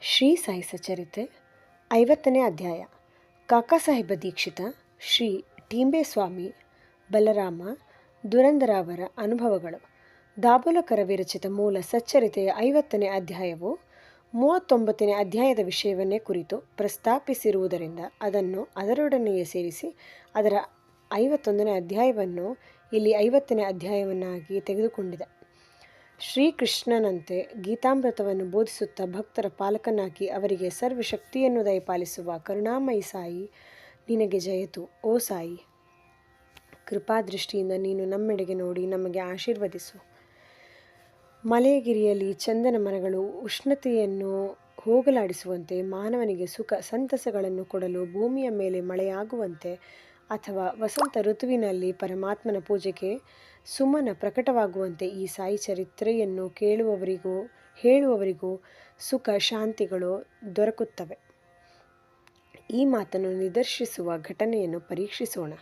ಶ್ರೀ ಸಾಯಿ ಸಚರಿತೆ 50ನೇ ಅಧ್ಯಾಯ. ಕಾಕಾಸಾಹೇಬ ದೀಕ್ಷಿತ ಶ್ರೀ ಟೀಂಬೆ ಬಲರಾಮ ದುರಂದರ ಅವರ ಅನುಭವಗಳು. ದಾಬೋಲಕರ ವಿರಚಿತ ಮೂಲ ಸಚ್ಚರಿತೆಯ 50ನೇ ಅಧ್ಯಾಯವು 39ನೇ ಅಧ್ಯಾಯದ ವಿಷಯವನ್ನೇ ಕುರಿತು ಪ್ರಸ್ತಾಪಿಸಿರುವುದರಿಂದ ಅದನ್ನು ಅದರೊಡನೆಯೇ ಸೇರಿಸಿ ಅದರ 51ನೇ ಅಧ್ಯಾಯವನ್ನು ಇಲ್ಲಿ 50ನೇ ಅಧ್ಯಾಯವನ್ನಾಗಿ ತೆಗೆದುಕೊಂಡಿದೆ. ಶ್ರೀಕೃಷ್ಣನಂತೆ ಗೀತಾಮೃತವನ್ನು ಬೋಧಿಸುತ್ತಾ ಭಕ್ತರ ಪಾಲಕನಾಗಿ ಅವರಿಗೆ ಸರ್ವಶಕ್ತಿಯನ್ನು ದಯಪಾಲಿಸುವ ಕರುಣಾಮಯಿ ಸಾಯಿ ನಿನಗೆ ಜಯತು. ಓ ಸಾಯಿ, ಕೃಪಾದೃಷ್ಟಿಯಿಂದ ನೀನು ನಮ್ಮೆಡೆಗೆ ನೋಡಿ ನಮಗೆ ಆಶೀರ್ವದಿಸು. ಮಲೆಗಿರಿಯಲ್ಲಿ ಚಂದನ ಮರಗಳು ಉಷ್ಣತೆಯನ್ನು ಹೋಗಲಾಡಿಸುವಂತೆ, ಮಾನವನಿಗೆ ಸುಖ ಸಂತಸಗಳನ್ನು ಕೊಡಲು ಭೂಮಿಯ ಮೇಲೆ ಮಳೆಯಾಗುವಂತೆ, ಅಥವಾ ವಸಂತ ಋತುವಿನಲ್ಲಿ ಪರಮಾತ್ಮನ ಪೂಜೆಗೆ ಸುಮನ ಪ್ರಕಟವಾಗುವಂತೆ ಈ ಸಾಯಿ ಚರಿತ್ರೆಯನ್ನು ಕೇಳುವವರಿಗೂ ಹೇಳುವವರಿಗೂ ಸುಖ ಶಾಂತಿಗಳು ದೊರಕುತ್ತವೆ. ಈ ಮಾತನ್ನು ನಿದರ್ಶಿಸುವ ಘಟನೆಯನ್ನು ಪರೀಕ್ಷಿಸೋಣ.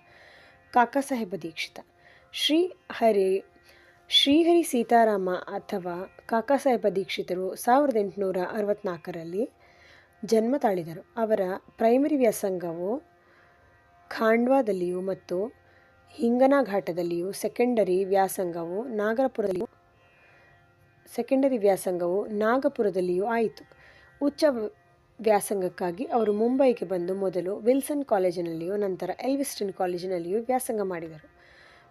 ಕಾಕಾಸಾಹೇಬ ದೀಕ್ಷಿತ ಶ್ರೀಹರಿ ಸೀತಾರಾಮ ಅಥವಾ ಕಾಕಾಸಾಹೇಬ ದೀಕ್ಷಿತರು 1864ರಲ್ಲಿ ಜನ್ಮ ತಾಳಿದರು. ಅವರ ಪ್ರೈಮರಿ ವ್ಯಾಸಂಗವು ಖಾಂಡ್ವಾದಲ್ಲಿಯೂ ಮತ್ತು ಹಿಂಗನಘಾಟದಲ್ಲಿಯೂ, ಸೆಕೆಂಡರಿ ವ್ಯಾಸಂಗವು ನಾಗಪುರದಲ್ಲಿಯೂ ಆಯಿತು. ಉಚ್ಚ ವ್ಯಾಸಂಗಕ್ಕಾಗಿ ಅವರು ಮುಂಬೈಗೆ ಬಂದು ಮೊದಲು ವಿಲ್ಸನ್ ಕಾಲೇಜಿನಲ್ಲಿಯೂ ನಂತರ ಎಲ್ವಿಸ್ಟನ್ ಕಾಲೇಜಿನಲ್ಲಿಯೂ ವ್ಯಾಸಂಗ ಮಾಡಿದರು.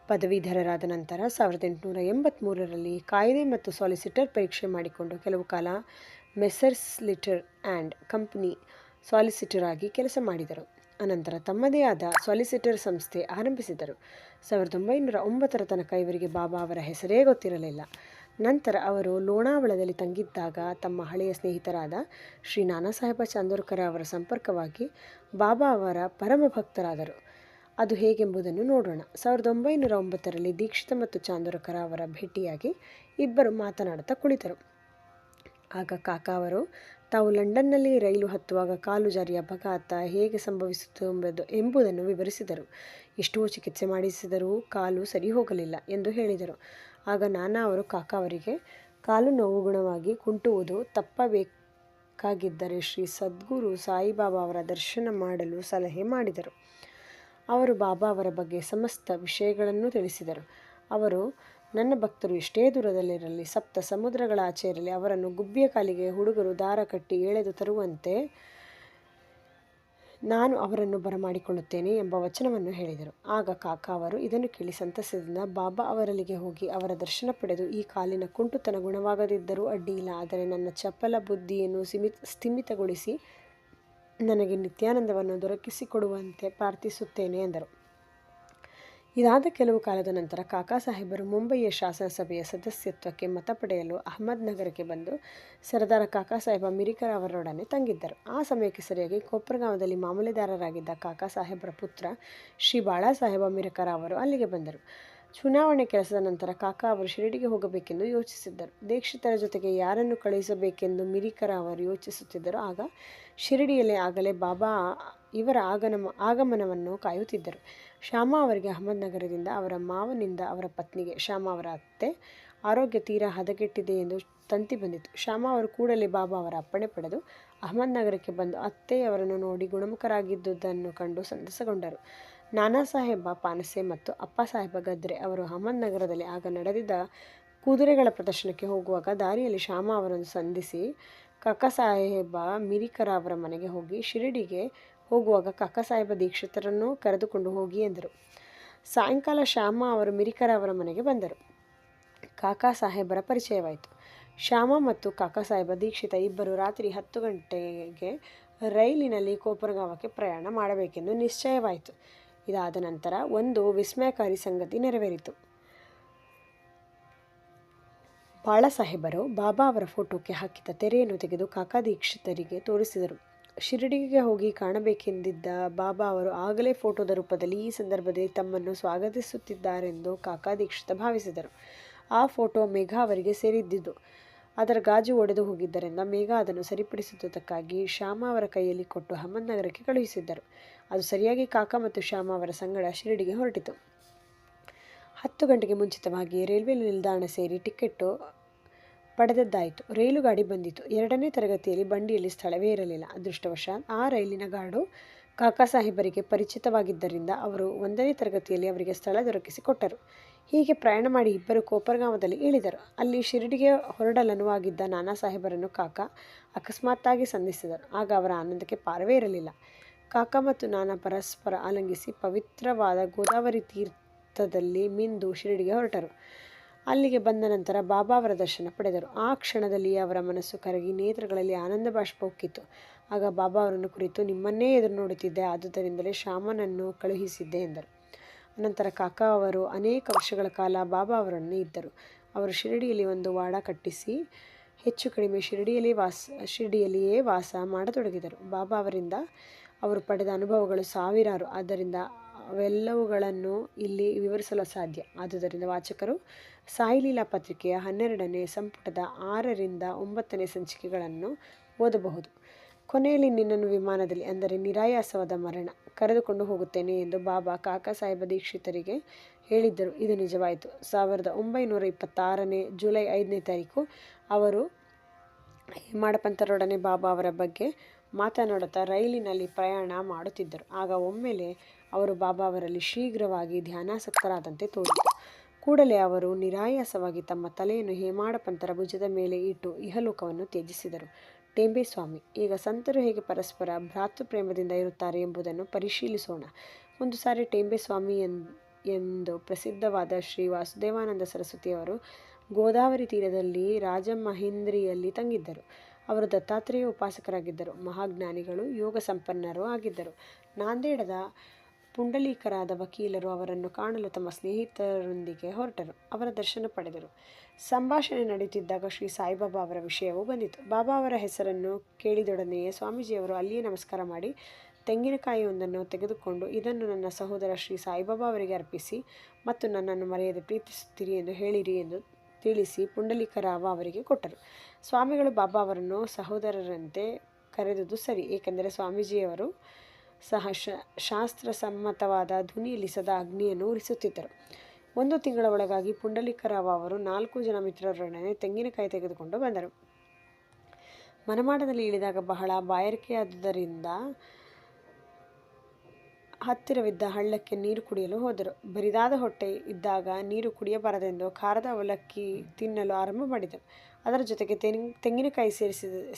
ಪದವೀಧರರಾದ ನಂತರ 1883ರಲ್ಲಿ ಕಾಯ್ದೆ ಮತ್ತು ಸಾಲಿಸಿಟರ್ ಪರೀಕ್ಷೆ ಮಾಡಿಕೊಂಡು ಕೆಲವು ಕಾಲ ಮೆಸ್ಸರ್ಸ್ ಲಿಟರ್ ಆ್ಯಂಡ್ ಕಂಪನಿ ಸಾಲಿಸಿಟರ್ ಆಗಿ ಕೆಲಸ ಮಾಡಿದರು. ಅನಂತರ ತಮ್ಮದೇ ಆದ ಸಾಲಿಸಿಟರ್ ಸಂಸ್ಥೆ ಆರಂಭಿಸಿದರು. 1909ರ ತನಕ ಇವರಿಗೆ ಬಾಬಾ ಅವರ ಹೆಸರೇ ಗೊತ್ತಿರಲಿಲ್ಲ. ನಂತರ ಅವರು ಲೋಣಾವಳದಲ್ಲಿ ತಂಗಿದ್ದಾಗ ತಮ್ಮ ಹಳೆಯ ಸ್ನೇಹಿತರಾದ ಶ್ರೀ ನಾನಾ ಸಾಹೇಬ ಚಾಂದೋರ್ಕರ ಅವರ ಸಂಪರ್ಕವಾಗಿ ಬಾಬಾ ಅವರ ಪರಮ ಭಕ್ತರಾದರು. ಅದು ಹೇಗೆಂಬುದನ್ನು ನೋಡೋಣ. 1909ರಲ್ಲಿ ದೀಕ್ಷಿತ ಮತ್ತು ಚಾಂದೋರ್ಕರ ಅವರ ಭೇಟಿಯಾಗಿ ಇಬ್ಬರು ಮಾತನಾಡುತ್ತಾ ಕುಳಿತರು. ಆಗ ಕಾಕಾ ಅವರು ತಾವು ಲಂಡನ್ನಲ್ಲಿ ರೈಲು ಹತ್ತುವಾಗ ಕಾಲು ಜಾರಿ ಅಪಘಾತ ಹೇಗೆ ಸಂಭವಿಸಿತು ಎಂಬುದನ್ನು ವಿವರಿಸಿದರು. ಎಷ್ಟೋ ಚಿಕಿತ್ಸೆ ಮಾಡಿಸಿದರೂ ಕಾಲು ಸರಿ ಹೋಗಲಿಲ್ಲ ಎಂದು ಹೇಳಿದರು. ಆಗ ನಾನಾ ಅವರು ಕಾಕಾ ಅವರಿಗೆ ಕಾಲು ನೋವು ಗುಣವಾಗಿ ಕುಂಟುವುದು ತಪ್ಪಬೇಕಾಗಿದ್ದರೆ ಶ್ರೀ ಸದ್ಗುರು ಸಾಯಿಬಾಬಾ ಅವರ ದರ್ಶನ ಮಾಡಲು ಸಲಹೆ ಮಾಡಿದರು. ಅವರು ಬಾಬಾ ಅವರ ಬಗ್ಗೆ ಸಮಸ್ತ ವಿಷಯಗಳನ್ನು ತಿಳಿಸಿದರು. ಅವರು, ನನ್ನ ಭಕ್ತರು ಎಷ್ಟೇ ದೂರದಲ್ಲಿರಲಿ, ಸಪ್ತ ಸಮುದ್ರಗಳ ಆಚೆ ಇರಲಿ, ಅವರನ್ನು ಗುಬ್ಬಿಯ ಕಾಲಿಗೆ ಹುಡುಗರು ದಾರ ಕಟ್ಟಿ ಎಳೆದು ತರುವಂತೆ ನಾನು ಅವರನ್ನು ಬರಮಾಡಿಕೊಳ್ಳುತ್ತೇನೆ ಎಂಬ ವಚನವನ್ನು ಹೇಳಿದರು. ಆಗ ಕಾಕಾ ಅವರು ಇದನ್ನು ಕೇಳಿ ಸಂತಸದಿಂದ ಬಾಬಾ ಅವರಲ್ಲಿಗೆ ಹೋಗಿ ಅವರ ದರ್ಶನ ಪಡೆದು, ಈ ಕಾಲಿನ ಕುಂಟುತನ ಗುಣವಾಗದಿದ್ದರೂ ಅಡ್ಡಿಯಿಲ್ಲ, ಆದರೆ ನನ್ನ ಚಪಲ ಬುದ್ಧಿಯನ್ನು ಸ್ಥಿಮಿತಗೊಳಿಸಿ ನನಗೆ ನಿತ್ಯಾನಂದವನ್ನು ದೊರಕಿಸಿಕೊಡುವಂತೆ ಪ್ರಾರ್ಥಿಸುತ್ತೇನೆ ಎಂದರು. ಇದಾದ ಕೆಲವು ಕಾಲದ ನಂತರ ಕಾಕಾ ಸಾಹೇಬರು ಮುಂಬಯಿಯ ಶಾಸನ ಸಭೆಯ ಸದಸ್ಯತ್ವಕ್ಕೆ ಮತ ಪಡೆಯಲು ಅಹಮದ್ ನಗರಕ್ಕೆ ಬಂದು ಸರದಾರ ಕಾಕಾ ಸಾಹೇಬ ಮಿರಿಕರ ಅವರೊಡನೆ ತಂಗಿದ್ದರು. ಆ ಸಮಯಕ್ಕೆ ಸರಿಯಾಗಿ ಕೊಪ್ಪರಗಾಂವದಲ್ಲಿ ಮಾಮೂಲಿದಾರರಾಗಿದ್ದ ಕಾಕಾ ಸಾಹೇಬರ ಪುತ್ರ ಶ್ರೀ ಬಾಳಾ ಸಾಹೇಬ ಮಿರಿಕರ ಅವರು ಅಲ್ಲಿಗೆ ಬಂದರು. ಚುನಾವಣೆ ಕೆಲಸದ ನಂತರ ಕಾಕಾ ಅವರು ಶಿರಡಿಗೆ ಹೋಗಬೇಕೆಂದು ಯೋಚಿಸಿದ್ದರು. ದೀಕ್ಷಿತರ ಜೊತೆಗೆ ಯಾರನ್ನು ಕಳುಹಿಸಬೇಕೆಂದು ಮಿರಿಕರ ಅವರು ಯೋಚಿಸುತ್ತಿದ್ದರು. ಆಗ ಶಿರಡಿಯಲ್ಲಿ ಆಗಲೇ ಬಾಬಾ ಇವರ ಆಗಮನವನ್ನು ಕಾಯುತ್ತಿದ್ದರು. ಶ್ಯಾಮ ಅವರಿಗೆ ಅಹಮದ್ ನಗರದಿಂದ ಅವರ ಮಾವನಿಂದ ಅವರ ಪತ್ನಿಗೆ, ಶ್ಯಾಮ ಅವರ ಅತ್ತೆ, ಆರೋಗ್ಯ ತೀರಾ ಹದಗೆಟ್ಟಿದೆ ಎಂದು ತಂತಿ ಬಂದಿತು. ಶ್ಯಾಮ ಅವರು ಕೂಡಲೇ ಬಾಬಾ ಅವರ ಅಪ್ಪಣೆ ಪಡೆದು ಅಹಮದ್ ನಗರಕ್ಕೆ ಬಂದು ಅತ್ತೆಯವರನ್ನು ನೋಡಿ ಗುಣಮುಖರಾಗಿದ್ದುದನ್ನು ಕಂಡು ಸಂತಸಗೊಂಡರು. ನಾನಾ ಸಾಹೇಬ ಪಾನಸೆ ಮತ್ತು ಅಪ್ಪ ಸಾಹೇಬ ಗದ್ರೆ ಅವರು ಅಹಮದ್ ನಗರದಲ್ಲಿ ಆಗ ನಡೆದಿದ್ದ ಕುದುರೆಗಳ ಪ್ರದರ್ಶನಕ್ಕೆ ಹೋಗುವಾಗ ದಾರಿಯಲ್ಲಿ ಶ್ಯಾಮ ಅವರನ್ನು ಸಂಧಿಸಿ ಕಾಕಾ ಸಾಹೇಬ ಮಿರಿಕರ ಅವರ ಮನೆಗೆ ಹೋಗಿ, ಶಿರಡಿಗೆ ಹೋಗುವಾಗ ಕಾಕಾ ಸಾಹೇಬ ದೀಕ್ಷಿತರನ್ನು ಕರೆದುಕೊಂಡು ಹೋಗಿ ಎಂದರು. ಸಾಯಂಕಾಲ ಶ್ಯಾಮ ಅವರು ಮಿರಿಕರ ಅವರ ಮನೆಗೆ ಬಂದರು. ಕಾಕಾ ಸಾಹೇಬರ ಪರಿಚಯವಾಯಿತು. ಶ್ಯಾಮ ಮತ್ತು ಕಾಕಾ ಸಾಹೇಬ ದೀಕ್ಷಿತ ಇಬ್ಬರು ರಾತ್ರಿ 10 ಗಂಟೆಗೆ ರೈಲಿನಲ್ಲಿ ಕೋಪರಗಾಂವಕ್ಕೆ ಪ್ರಯಾಣ ಮಾಡಬೇಕೆಂದು ನಿಶ್ಚಯವಾಯಿತು. ಇದಾದ ನಂತರ ಒಂದು ವಿಸ್ಮಯಕಾರಿ ಸಂಗತಿ ನೆರವೇರಿತು. ಬಾಳಾ ಸಾಹೇಬರು ಬಾಬಾ ಅವರ ಫೋಟೋಕ್ಕೆ ಹಾಕಿದ್ದ ತೆರೆಯನ್ನು ತೆಗೆದು ಕಾಕಾ ದೀಕ್ಷಿತರಿಗೆ ತೋರಿಸಿದರು. ಶಿರಡಿಗೆ ಹೋಗಿ ಕಾಣಬೇಕೆಂದಿದ್ದ ಬಾಬಾ ಅವರು ಆಗಲೇ ಫೋಟೋದ ರೂಪದಲ್ಲಿ ಈ ಸಂದರ್ಭದಲ್ಲಿ ತಮ್ಮನ್ನು ಸ್ವಾಗತಿಸುತ್ತಿದ್ದಾರೆಂದು ಕಾಕಾ ದೀಕ್ಷಿತ ಭಾವಿಸಿದರು. ಆ ಫೋಟೋ ಮೇಘ ಅವರಿಗೆ ಸೇರಿದ್ದುದು. ಅದರ ಗಾಜು ಒಡೆದು ಹೋಗಿದ್ದರಿಂದ ಮೇಘ ಅದನ್ನು ಸರಿಪಡಿಸುವುದಕ್ಕಾಗಿ ಶ್ಯಾಮ ಅವರ ಕೈಯಲ್ಲಿ ಕೊಟ್ಟು ಅಹಮದ್ ನಗರಕ್ಕೆ ಕಳುಹಿಸಿದ್ದರು. ಅದು ಸರಿಯಾಗಿ ಕಾಕಾ ಮತ್ತು ಶ್ಯಾಮ ಅವರ ಸಂಗಡ ಶಿರಡಿಗೆ ಹೊರಟಿತು. 10 ಗಂಟೆಗೆ ಮುಂಚಿತವಾಗಿ ರೈಲ್ವೆ ನಿಲ್ದಾಣ ಸೇರಿ ಟಿಕೆಟ್ಟು ಪಡೆದದ್ದಾಯಿತು. ರೈಲುಗಾಡಿ ಬಂದಿತು. 2ನೇ ತರಗತಿಯಲ್ಲಿ ಬಂಡಿಯಲ್ಲಿ ಸ್ಥಳವೇ ಇರಲಿಲ್ಲ. ಅದೃಷ್ಟವಶಾತ್ ಆ ರೈಲಿನ ಗಾಡು ಕಾಕಾ ಸಾಹೇಬರಿಗೆ ಪರಿಚಿತವಾಗಿದ್ದರಿಂದ ಅವರು 1ನೇ ತರಗತಿಯಲ್ಲಿ ಅವರಿಗೆ ಸ್ಥಳ ದೊರಕಿಸಿಕೊಟ್ಟರು. ಹೀಗೆ ಪ್ರಯಾಣ ಮಾಡಿ ಇಬ್ಬರು ಕೋಪರ್ಗಾಂವದಲ್ಲಿ ಇಳಿದರು. ಅಲ್ಲಿ ಶಿರಡಿಗೆ ಹೊರಡಲನುವಾಗಿದ್ದ ನಾನಾ ಸಾಹೇಬರನ್ನು ಕಾಕಾ ಅಕಸ್ಮಾತ್ತಾಗಿ ಸಂಧಿಸಿದರು. ಆಗ ಅವರ ಆನಂದಕ್ಕೆ ಪಾರವೇ ಇರಲಿಲ್ಲ. ಕಾಕಾ ಮತ್ತು ನಾನಾ ಪರಸ್ಪರ ಆಲಿಂಗಿಸಿ ಪವಿತ್ರವಾದ ಗೋದಾವರಿ ತೀರ್ಥದಲ್ಲಿ ಮಿಂದು ಶಿರಡಿಗೆ ಹೊರಟರು. ಅಲ್ಲಿಗೆ ಬಂದ ನಂತರ ಬಾಬಾ ಅವರ ದರ್ಶನ ಪಡೆದರು. ಆ ಕ್ಷಣದಲ್ಲಿಯೇ ಅವರ ಮನಸ್ಸು ಕರಗಿ ನೇತ್ರಗಳಲ್ಲಿ ಆನಂದ ಬಾಷ್ಪ ಉಕ್ಕಿತು. ಆಗ ಬಾಬಾ ಅವರನ್ನು ಕುರಿತು, ನಿಮ್ಮನ್ನೇ ಎದುರು ನೋಡುತ್ತಿದ್ದೆ, ಆದುದರಿಂದಲೇ ಶ್ಯಾಮನನ್ನು ಕಳುಹಿಸಿದ್ದೆ ಎಂದರು. ಅನಂತರ ಕಾಕಾ ಅವರು ಅನೇಕ ವರ್ಷಗಳ ಕಾಲ ಬಾಬಾ ಅವರೊಡನೆ ಇದ್ದರು. ಅವರು ಶಿರಡಿಯಲ್ಲಿ ಒಂದು ವಾಡ ಕಟ್ಟಿಸಿ ಹೆಚ್ಚು ಕಡಿಮೆ ಶಿರಡಿಯಲ್ಲಿಯೇ ವಾಸ ಮಾಡತೊಡಗಿದರು. ಬಾಬಾ ಅವರಿಂದ ಅವರು ಪಡೆದ ಅನುಭವಗಳು ಸಾವಿರಾರು. ಆದ್ದರಿಂದ ಅವೆಲ್ಲವುಗಳನ್ನು ಇಲ್ಲಿ ವಿವರಿಸಲು ಅಸಾಧ್ಯ. ಆದುದರಿಂದ ವಾಚಕರು ಸಾಯಿಲೀಲಾ ಪತ್ರಿಕೆಯ 12ನೇ ಸಂಪುಟದ 6ರಿಂದ 9ನೇ ಸಂಚಿಕೆಗಳನ್ನು ಓದಬಹುದು. ಕೊನೆಯಲ್ಲಿ ನಿನ್ನನ್ನು ವಿಮಾನದಲ್ಲಿ, ಅಂದರೆ ನಿರಾಯಾಸವಾದ ಮರಣ, ಕರೆದುಕೊಂಡು ಹೋಗುತ್ತೇನೆ ಎಂದು ಬಾಬಾ ಕಾಕಾ ಸಾಹೇಬ ದೀಕ್ಷಿತರಿಗೆ ಹೇಳಿದ್ದರು. ಇದು ನಿಜವಾಯಿತು. 1926ನೇ ಜುಲೈ 5ನೇ ತಾರೀಕು ಅವರು ಹೇಮಾಡ ಪಂತರೊಡನೆ ಬಾಬಾ ಅವರ ಬಗ್ಗೆ ಮಾತನಾಡುತ್ತಾ ರೈಲಿನಲ್ಲಿ ಪ್ರಯಾಣ ಮಾಡುತ್ತಿದ್ದರು. ಆಗ ಒಮ್ಮೆಲೆ ಅವರು ಬಾಬಾ ಅವರಲ್ಲಿ ಶೀಘ್ರವಾಗಿ ಧ್ಯಾನಾಸಕ್ತರಾದಂತೆ ತೋರಿತು. ಕೂಡಲೇ ಅವರು ನಿರಾಯಾಸವಾಗಿ ತಮ್ಮ ತಲೆಯನ್ನು ಹೇಮಾಡ ಪಂತರ ಭುಜದ ಮೇಲೆ ಇಟ್ಟು ಇಹಲೋಕವನ್ನು ತ್ಯಜಿಸಿದರು. ಟೇಂಬೆ ಸ್ವಾಮಿ. ಈಗ ಸಂತರು ಹೇಗೆ ಪರಸ್ಪರ ಭ್ರಾತೃಪ್ರೇಮದಿಂದ ಇರುತ್ತಾರೆ ಎಂಬುದನ್ನು ಪರಿಶೀಲಿಸೋಣ. ಒಂದು ಸಾರಿ ಟೇಂಬೆ ಸ್ವಾಮಿ ಎಂದು ಪ್ರಸಿದ್ಧವಾದ ಶ್ರೀ ವಾಸುದೇವಾನಂದ ಸರಸ್ವತಿಯವರು ಗೋದಾವರಿ ತೀರದಲ್ಲಿ ರಾಜಮಹೇಂದ್ರಿಯಲ್ಲಿ ತಂಗಿದ್ದರು. ಅವರು ದತ್ತಾತ್ರೇಯ ಉಪಾಸಕರಾಗಿದ್ದರು. ಮಹಾಜ್ಞಾನಿಗಳು, ಯೋಗ ಸಂಪನ್ನರೂ ಆಗಿದ್ದರು. ನಾಂದೇಡದ ಪುಂಡಲೀಕರಾದ ವಕೀಲರು ಅವರನ್ನು ಕಾಣಲು ತಮ್ಮ ಸ್ನೇಹಿತರೊಂದಿಗೆ ಹೊರಟರು. ಅವರ ದರ್ಶನ ಪಡೆದರು. ಸಂಭಾಷಣೆ ನಡೆಯುತ್ತಿದ್ದಾಗ ಶ್ರೀ ಸಾಯಿಬಾಬಾ ಅವರ ವಿಷಯವೂ ಬಂದಿತು. ಬಾಬಾ ಅವರ ಹೆಸರನ್ನು ಕೇಳಿದೊಡನೆಯೇ ಸ್ವಾಮೀಜಿಯವರು ಅಲ್ಲಿಯೇ ನಮಸ್ಕಾರ ಮಾಡಿ ತೆಂಗಿನಕಾಯಿಯೊಂದನ್ನು ತೆಗೆದುಕೊಂಡು, ಇದನ್ನು ನನ್ನ ಸಹೋದರ ಶ್ರೀ ಸಾಯಿಬಾಬಾ ಅವರಿಗೆ ಅರ್ಪಿಸಿ ಮತ್ತು ನನ್ನನ್ನು ಮರೆಯದೆ ಪ್ರೀತಿಸುತ್ತೀರಿ ಎಂದು ಹೇಳಿರಿ ಎಂದು ತಿಳಿಸಿ ಪುಂಡಲೀಕರಾವ ಅವರಿಗೆ ಕೊಟ್ಟರು. ಸ್ವಾಮಿಗಳು ಬಾಬಾ ಅವರನ್ನು ಸಹೋದರರಂತೆ ಕರೆದುದು ಸರಿ, ಏಕೆಂದರೆ ಸ್ವಾಮೀಜಿಯವರು ಸಹ ಶಾಸ್ತ್ರಸಮ್ಮತವಾದ ಧ್ವನಿಯಲ್ಲಿ ಸದಾ ಅಗ್ನಿಯನ್ನು ಉರಿಸುತ್ತಿದ್ದರು. 1 ತಿಂಗಳ ಒಳಗಾಗಿ ಪುಂಡಲೀಕರಾವ ಅವರು 4 ಜನ ಮಿತ್ರರೊಡನೆ ತೆಂಗಿನಕಾಯಿ ತೆಗೆದುಕೊಂಡು ಬಂದರು. ಮನಮಾಡದಲ್ಲಿ ಇಳಿದಾಗ ಬಹಳ ಬಾಯಾರಿಕೆಯಾದುದರಿಂದ ಹತ್ತಿರವಿದ್ದ ಹಳ್ಳಕ್ಕೆ ನೀರು ಕುಡಿಯಲು ಹೋದರು. ಬರಿದಾದ ಹೊಟ್ಟೆ ಇದ್ದಾಗ ನೀರು ಕುಡಿಯಬಾರದೆಂದು ಖಾರದ ಅವಲಕ್ಕಿ ತಿನ್ನಲು ಆರಂಭ ಮಾಡಿದರು. ಅದರ ಜೊತೆಗೆ ತೆಂಗಿನಕಾಯಿ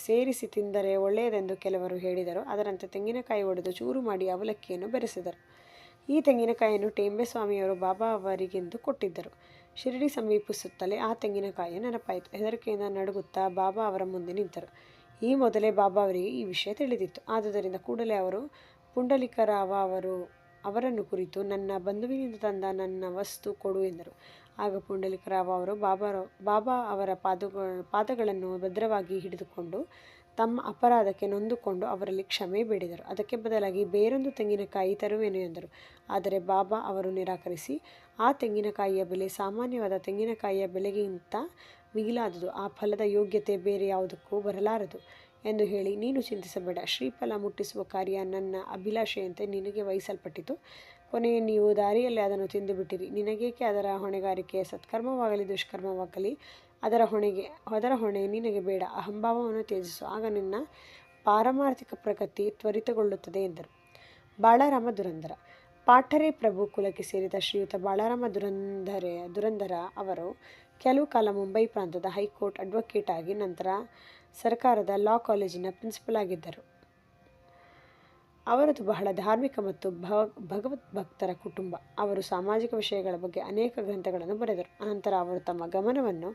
ಸೇರಿಸಿ ತಿಂದರೆ ಒಳ್ಳೆಯದೆಂದು ಕೆಲವರು ಹೇಳಿದರು. ಅದರಂತೆ ತೆಂಗಿನಕಾಯಿ ಒಡೆದು ಚೂರು ಮಾಡಿ ಅವಲಕ್ಕಿಯನ್ನು ಬೆರೆಸಿದರು. ಈ ತೆಂಗಿನಕಾಯಿಯನ್ನು ಟೇಂಬೆ ಸ್ವಾಮಿಯವರು ಬಾಬಾ ಅವರಿಗೆಂದು ಕೊಟ್ಟಿದ್ದರು. ಶಿರಡಿ ಸಮೀಪಿಸುತ್ತಲೇ ಆ ತೆಂಗಿನಕಾಯಿಯ ನೆನಪಾಯಿತು. ಹೆದರಿಕೆಯಿಂದ ನಡುಗುತ್ತಾ ಬಾಬಾ ಅವರ ಮುಂದೆ ನಿಂತರು. ಈ ಮೊದಲೇ ಬಾಬಾ ಅವರಿಗೆ ಈ ವಿಷಯ ತಿಳಿದಿತ್ತು. ಆದುದರಿಂದ ಕೂಡಲೇ ಅವರು ಪುಂಡಲೀಕರಾವ ಅವರನ್ನು ಕುರಿತು, ನನ್ನ ಬಂಧುವಿನಿಂದ ತಂದ ನನ್ನ ವಸ್ತು ಕೊಡು ಎಂದರು. ಆಗ ಪುಂಡಲೀಕರಾವ ಅವರು ಬಾಬಾ ಅವರ ಪಾದಗಳನ್ನು ಭದ್ರವಾಗಿ ಹಿಡಿದುಕೊಂಡು ತಮ್ಮ ಅಪರಾಧಕ್ಕೆ ನೊಂದುಕೊಂಡು ಅವರಲ್ಲಿ ಕ್ಷಮೆ ಬೇಡಿದರು. ಅದಕ್ಕೆ ಬದಲಾಗಿ ಬೇರೊಂದು ತೆಂಗಿನಕಾಯಿ ತರುವೆನು ಎಂದರು. ಆದರೆ ಬಾಬಾ ಅವರು ನಿರಾಕರಿಸಿ, ಆ ತೆಂಗಿನಕಾಯಿಯ ಬೆಲೆ ಸಾಮಾನ್ಯವಾದ ತೆಂಗಿನಕಾಯಿಯ ಬೆಲೆಗಿಂತ ಮಿಗಿಲಾದುದು, ಆ ಫಲದ ಯೋಗ್ಯತೆ ಬೇರೆ ಯಾವುದಕ್ಕೂ ಬರಲಾರದು ಎಂದು ಹೇಳಿ, ನೀನು ಚಿಂತಿಸಬೇಡ, ಶ್ರೀಫಲ ಮುಟ್ಟಿಸುವ ಕಾರ್ಯ ನನ್ನ ಅಭಿಲಾಷೆಯಂತೆ ನಿನಗೆ ವಹಿಸಲ್ಪಟ್ಟಿತು. ಕೊನೆಗೆ ನೀವು ದಾರಿಯಲ್ಲಿ ಅದನ್ನು ತಿಂದುಬಿಟ್ಟಿರಿ. ನಿನಗೇಕೆ ಅದರ ಹೊಣೆಗಾರಿಕೆ? ಸತ್ಕರ್ಮವಾಗಲಿ ದುಷ್ಕರ್ಮವಾಗಲಿ ಅದರ ಹೊಣೆ ನಿನಗೆ ಬೇಡ. ಅಹಂಭಾವವನ್ನು ತ್ಯಜಿಸು, ಆಗ ನಿನ್ನ ಪಾರಮಾರ್ಥಿಕ ಪ್ರಗತಿ ತ್ವರಿತಗೊಳ್ಳುತ್ತದೆ ಎಂದರು. ಬಾಳರಾಮ ದುರಂದರ. ಪಾಠರೆ ಪ್ರಭು ಕುಲಕ್ಕೆ ಸೇರಿದ ಶ್ರೀಯುತ ಬಾಳರಾಮ ದುರಂದರ ಅವರು ಕೆಲವು ಕಾಲ ಮುಂಬೈ ಪ್ರಾಂತದ ಹೈಕೋರ್ಟ್ ಅಡ್ವೊಕೇಟ್ ಆಗಿ ನಂತರ ಸರ್ಕಾರದ ಲಾ ಕಾಲೇಜಿನ ಪ್ರಿನ್ಸಿಪಲ್ ಆಗಿದ್ದರು. ಅವರದು ಬಹಳ ಧಾರ್ಮಿಕ ಮತ್ತು ಭಗವದ್ಭಕ್ತರ ಕುಟುಂಬ. ಅವರು ಸಾಮಾಜಿಕ ವಿಷಯಗಳ ಬಗ್ಗೆ ಅನೇಕ ಗ್ರಂಥಗಳನ್ನು ಬರೆದರು. ಅನಂತರ ಅವರು ತಮ್ಮ ಗಮನವನ್ನು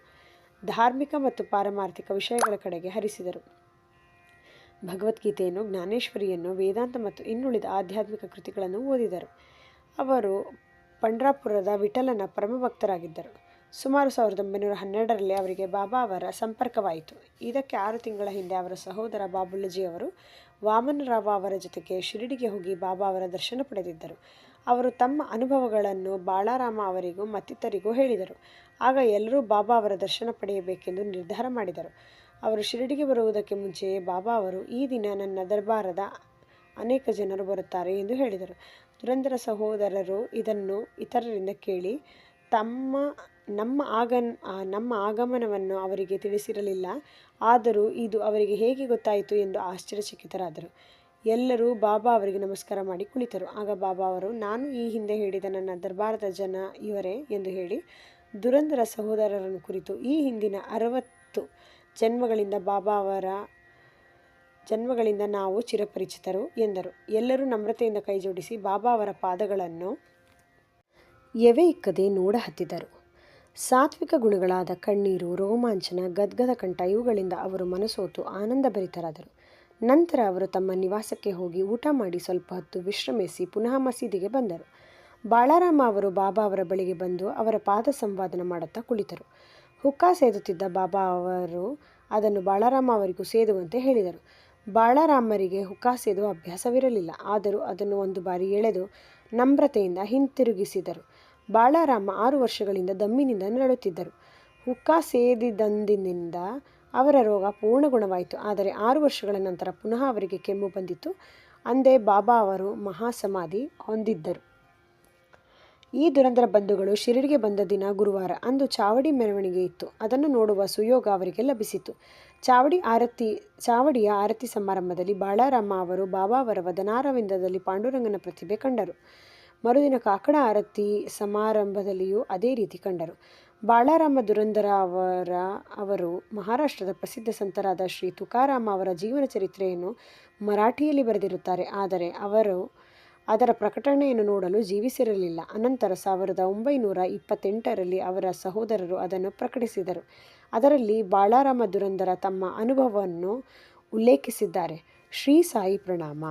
ಧಾರ್ಮಿಕ ಮತ್ತು ಪಾರಮಾರ್ಥಿಕ ವಿಷಯಗಳ ಕಡೆಗೆ ಹರಿಸಿದರು. ಭಗವದ್ಗೀತೆಯನ್ನು, ಜ್ಞಾನೇಶ್ವರಿಯನ್ನು, ವೇದಾಂತ ಮತ್ತು ಇನ್ನುಳಿದ ಆಧ್ಯಾತ್ಮಿಕ ಕೃತಿಗಳನ್ನು ಓದಿದರು. ಅವರು ಪಂಡ್ರಾಪುರದ ವಿಠಲನ ಪರಮಭಕ್ತರಾಗಿದ್ದರು. ಸುಮಾರು 1912ರಲ್ಲಿ ಅವರಿಗೆ ಬಾಬಾ ಅವರ ಸಂಪರ್ಕವಾಯಿತು. ಇದಕ್ಕೆ 6 ತಿಂಗಳ ಹಿಂದೆ ಅವರ ಸಹೋದರ ಬಾಬುಲಜಿಯವರು ವಾಮನರಾವ ಅವರ ಜೊತೆಗೆ ಶಿರಡಿಗೆ ಹೋಗಿ ಬಾಬಾ ಅವರ ದರ್ಶನ ಪಡೆದಿದ್ದರು. ಅವರು ತಮ್ಮ ಅನುಭವಗಳನ್ನು ಬಾಳರಾಮ ಅವರಿಗೂ ಮತ್ತಿತರಿಗೂ ಹೇಳಿದರು. ಆಗ ಎಲ್ಲರೂ ಬಾಬಾ ಅವರ ದರ್ಶನ ಪಡೆಯಬೇಕೆಂದು ನಿರ್ಧಾರ ಮಾಡಿದರು. ಅವರು ಶಿರಡಿಗೆ ಬರುವುದಕ್ಕೆ ಮುಂಚೆಯೇ ಬಾಬಾ ಅವರು, ಈ ದಿನ ನನ್ನ ದರ್ಬಾರದ ಅನೇಕ ಜನರು ಬರುತ್ತಾರೆ ಎಂದು ಹೇಳಿದರು. ದುರಂದರ ಸಹೋದರರು ಇದನ್ನು ಇತರರಿಂದ ಕೇಳಿ ತಮ್ಮ ನಮ್ಮ ಆಗಮನವನ್ನು ಅವರಿಗೆ ತಿಳಿಸಿರಲಿಲ್ಲ. ಆದರೂ ಇದು ಅವರಿಗೆ ಹೇಗೆ ಗೊತ್ತಾಯಿತು ಎಂದು ಆಶ್ಚರ್ಯಚಕಿತರಾದರು. ಎಲ್ಲರೂ ಬಾಬಾ ಅವರಿಗೆ ನಮಸ್ಕಾರ ಮಾಡಿ ಕುಳಿತರು. ಆಗ ಬಾಬಾ ಅವರು, ನಾನು ಈ ಹಿಂದೆ ಹೇಳಿದ ನನ್ನ ದರ್ಬಾರದ ಜನ ಇವರೇ ಎಂದು ಹೇಳಿ ದುರಂದರ ಸಹೋದರರನ್ನು ಕುರಿತು ಈ ಹಿಂದಿನ 60 ಜನ್ಮಗಳಿಂದ ನಾವು ಚಿರಪರಿಚಿತರು ಎಂದರು. ಎಲ್ಲರೂ ನಮ್ರತೆಯಿಂದ ಕೈಜೋಡಿಸಿ ಬಾಬಾ ಅವರ ಪಾದಗಳನ್ನು ಎವೆ ಇಕ್ಕದೆ ನೋಡ ಹತ್ತಿದರು. ಸಾತ್ವಿಕ ಗುಣಗಳಾದ ಕಣ್ಣೀರು, ರೋಮಾಂಚನ, ಗದ್ಗದ ಕಂಠ ಇವುಗಳಿಂದ ಅವರು ಮನಸೋತು ಆನಂದಭರಿತರಾದರು. ನಂತರ ಅವರು ತಮ್ಮ ನಿವಾಸಕ್ಕೆ ಹೋಗಿ ಊಟ ಮಾಡಿ ಸ್ವಲ್ಪ ಹೊತ್ತು ವಿಶ್ರಮಿಸಿ ಪುನಃ ಮಸೀದಿಗೆ ಬಂದರು. ಬಾಳಾರಾಮ ಅವರು ಬಾಬಾ ಅವರ ಬಳಿಗೆ ಬಂದು ಅವರ ಪಾದ ಸಂವಾದನ ಮಾಡುತ್ತಾ ಕುಳಿತರು. ಹುಕ್ಕಾ ಸೇದುತ್ತಿದ್ದ ಬಾಬಾ ಅವರು ಅದನ್ನು ಬಾಳಾರಾಮ ಅವರಿಗೂ ಸೇದುವಂತೆ ಹೇಳಿದರು. ಬಾಳಾರಾಮರಿಗೆ ಹುಕ್ಕಾ ಸೇದುವ ಅಭ್ಯಾಸವಿರಲಿಲ್ಲ. ಆದರೂ ಅದನ್ನು ಒಂದು ಬಾರಿ ಎಳೆದು ನಮ್ರತೆಯಿಂದ ಹಿಂತಿರುಗಿಸಿದರು. ಬಾಳಾರಾಮ 6 ವರ್ಷಗಳಿಂದ ದಮ್ಮಿನಿಂದ ನರಳುತ್ತಿದ್ದರು. ಹುಕ್ಕಾ ಸೇದಿದಂದಿನಿಂದ ಅವರ ರೋಗ ಪೂರ್ಣ ಗುಣವಾಯಿತು. ಆದರೆ 6 ವರ್ಷಗಳ ನಂತರ ಪುನಃ ಅವರಿಗೆ ಕೆಮ್ಮು ಬಂದಿತ್ತು. ಅಂದೇ ಬಾಬಾ ಅವರು ಮಹಾಸಮಾಧಿ ಹೊಂದಿದ್ದರು. ಈ ದುರಂದರ ಬಂಧುಗಳು ಶಿರಡಿಗೆ ಬಂದ ದಿನ ಗುರುವಾರ. ಅಂದು ಚಾವಡಿ ಮೆರವಣಿಗೆ ಇತ್ತು. ಅದನ್ನು ನೋಡುವ ಸುಯೋಗ ಅವರಿಗೆ ಲಭಿಸಿತು. ಚಾವಡಿಯ ಆರತಿ ಸಮಾರಂಭದಲ್ಲಿ ಬಾಳಾರಾಮ ಅವರು ಬಾಬಾ ಅವರ ವದನಾರವಿಂದದಲ್ಲಿ ಪಾಂಡುರಂಗನ ಪ್ರತಿಭೆ ಕಂಡರು. ಮರುದಿನ ಕಾಕಡ ಆರತಿ ಸಮಾರಂಭದಲ್ಲಿಯೂ ಅದೇ ರೀತಿ ಕಂಡರು. ಬಾಳಾರಾಮ ದುರಂದರ ಅವರು ಮಹಾರಾಷ್ಟ್ರದ ಪ್ರಸಿದ್ಧ ಸಂತರಾದ ಶ್ರೀ ತುಕಾರಾಮ ಅವರ ಜೀವನ ಚರಿತ್ರೆಯನ್ನು ಮರಾಠಿಯಲ್ಲಿ ಬರೆದಿರುತ್ತಾರೆ. ಆದರೆ ಅವರು ಅದರ ಪ್ರಕಟಣೆಯನ್ನು ನೋಡಲು ಜೀವಿಸಿರಲಿಲ್ಲ. ಅನಂತರ 1928ರಲ್ಲಿ ಅವರ ಸಹೋದರರು ಅದನ್ನು ಪ್ರಕಟಿಸಿದರು. ಅದರಲ್ಲಿ ಬಾಳಾರಾಮ ದುರಂದರ ತಮ್ಮ ಅನುಭವವನ್ನು ಉಲ್ಲೇಖಿಸಿದ್ದಾರೆ. ಶ್ರೀ ಸಾಯಿ ಪ್ರಣಾಮ.